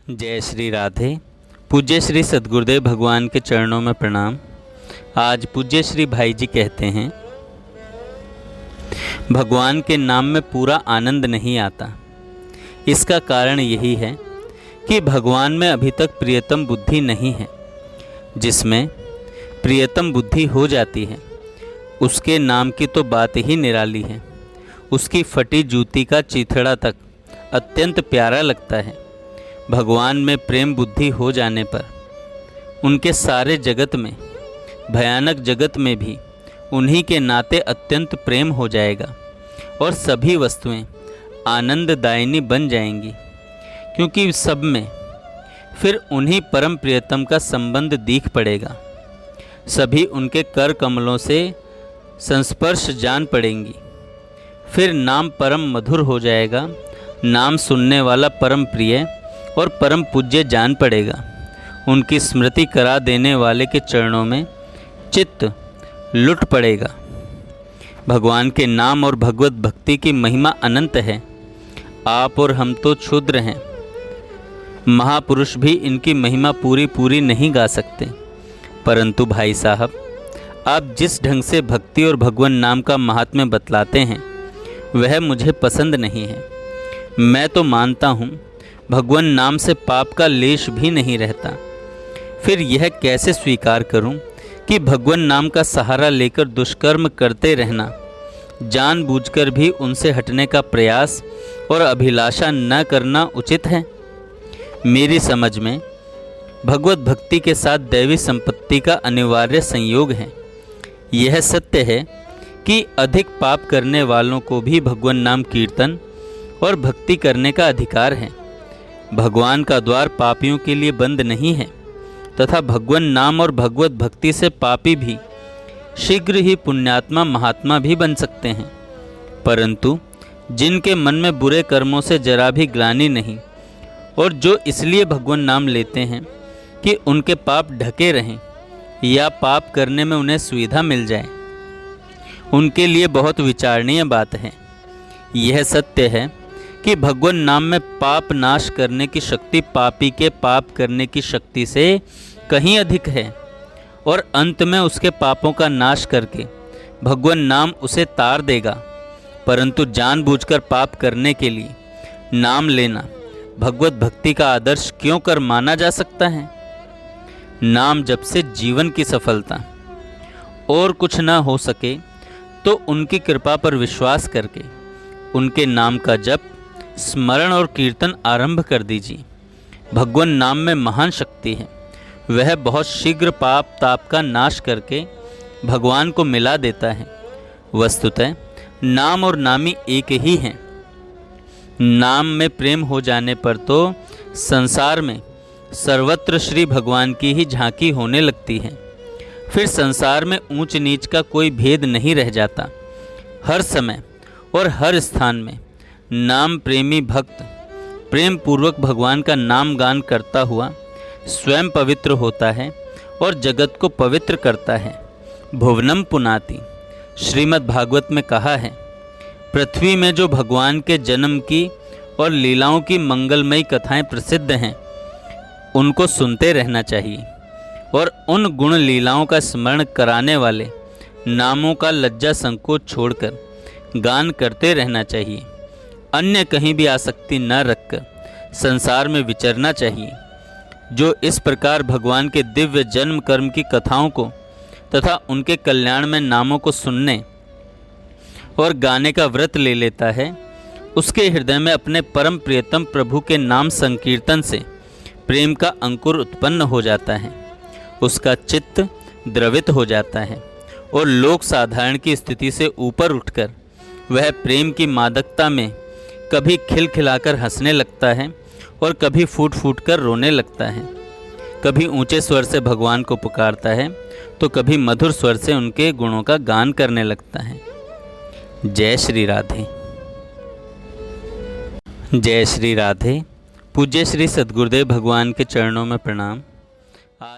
जय श्री राधे। पूज्य श्री सद्गुरुदेव भगवान के चरणों में प्रणाम। आज पूज्य श्री भाई जी कहते हैं, भगवान के नाम में पूरा आनंद नहीं आता। इसका कारण यही है कि भगवान में अभी तक प्रियतम बुद्धि नहीं है। जिसमें प्रियतम बुद्धि हो जाती है उसके नाम की तो बात ही निराली है। उसकी फटी जूती का चीथड़ा तक अत्यंत प्यारा लगता है। भगवान में प्रेम बुद्धि हो जाने पर उनके सारे जगत में, भयानक जगत में भी उन्हीं के नाते अत्यंत प्रेम हो जाएगा और सभी वस्तुएं आनंददायिनी बन जाएंगी, क्योंकि सब में फिर उन्हीं परम प्रियतम का संबंध दिख पड़ेगा। सभी उनके कर कमलों से संस्पर्श जान पड़ेंगी। फिर नाम परम मधुर हो जाएगा। नाम सुनने वाला परम प्रिय और परम पूज्य जान पड़ेगा। उनकी स्मृति करा देने वाले के चरणों में चित्त लुट पड़ेगा। भगवान के नाम और भगवत भक्ति की महिमा अनंत है। आप और हम तो क्षुद्र हैं। महापुरुष भी इनकी महिमा पूरी नहीं गा सकते। परंतु भाई साहब, आप जिस ढंग से भक्ति और भगवान नाम का महात्म्य बतलाते हैं वह मुझे पसंद नहीं है। मैं तो मानता हूँ भगवान नाम से पाप का लेश भी नहीं रहता। फिर यह कैसे स्वीकार करूं कि भगवान नाम का सहारा लेकर दुष्कर्म करते रहना, जानबूझकर भी उनसे हटने का प्रयास और अभिलाषा न करना उचित है। मेरी समझ में भगवत भक्ति के साथ दैवी संपत्ति का अनिवार्य संयोग है। यह सत्य है कि अधिक पाप करने वालों को भी भगवान नाम कीर्तन और भक्ति करने का अधिकार है। भगवान का द्वार पापियों के लिए बंद नहीं है तथा भगवान नाम और भगवत भक्ति से पापी भी शीघ्र ही पुण्यात्मा महात्मा भी बन सकते हैं। परंतु जिनके मन में बुरे कर्मों से जरा भी ग्लानि नहीं और जो इसलिए भगवान नाम लेते हैं कि उनके पाप ढके रहें या पाप करने में उन्हें सुविधा मिल जाए, उनके लिए बहुत विचारणीय बात है। यह सत्य है कि भगवान नाम में पाप नाश करने की शक्ति पापी के पाप करने की शक्ति से कहीं अधिक है और अंत में उसके पापों का नाश करके भगवान नाम उसे तार देगा। परंतु जानबूझकर पाप करने के लिए नाम लेना भगवत भक्ति का आदर्श क्यों कर माना जा सकता है? नाम जप से जीवन की सफलता और कुछ न हो सके तो उनकी कृपा पर विश्वास करके उनके नाम का जप, स्मरण और कीर्तन आरंभ कर दीजिए। भगवान नाम में महान शक्ति है। वह बहुत शीघ्र पाप ताप का नाश करके भगवान को मिला देता है। वस्तुतः नाम और नामी एक ही हैं। नाम में प्रेम हो जाने पर तो संसार में सर्वत्र श्री भगवान की ही झांकी होने लगती है। फिर संसार में ऊंच नीच का कोई भेद नहीं रह जाता। हर समय और हर स्थान में नाम प्रेमी भक्त प्रेम पूर्वक भगवान का नाम गान करता हुआ स्वयं पवित्र होता है और जगत को पवित्र करता है। भुवनम पुनाति श्रीमद् भागवत में कहा है, पृथ्वी में जो भगवान के जन्म की और लीलाओं की मंगलमयी कथाएं प्रसिद्ध हैं उनको सुनते रहना चाहिए और उन गुण लीलाओं का स्मरण कराने वाले नामों का लज्जा संकोच छोड़कर गान करते रहना चाहिए। अन्य कहीं भी आसक्ति न रखकर संसार में विचरना चाहिए। जो इस प्रकार भगवान के दिव्य जन्म कर्म की कथाओं को तथा उनके कल्याण में नामों को सुनने और गाने का व्रत ले लेता है, उसके हृदय में अपने परम प्रियतम प्रभु के नाम संकीर्तन से प्रेम का अंकुर उत्पन्न हो जाता है। उसका चित्त द्रवित हो जाता है और लोक साधारण की स्थिति से ऊपर उठकर वह प्रेम की मादकता में कभी खिलखिलाकर हंसने लगता है और कभी फूट फूट कर रोने लगता है। कभी ऊंचे स्वर से भगवान को पुकारता है तो कभी मधुर स्वर से उनके गुणों का गान करने लगता है। जय श्री राधे। जय श्री राधे। पूज्य श्री सद्गुरुदेव भगवान के चरणों में प्रणाम। आज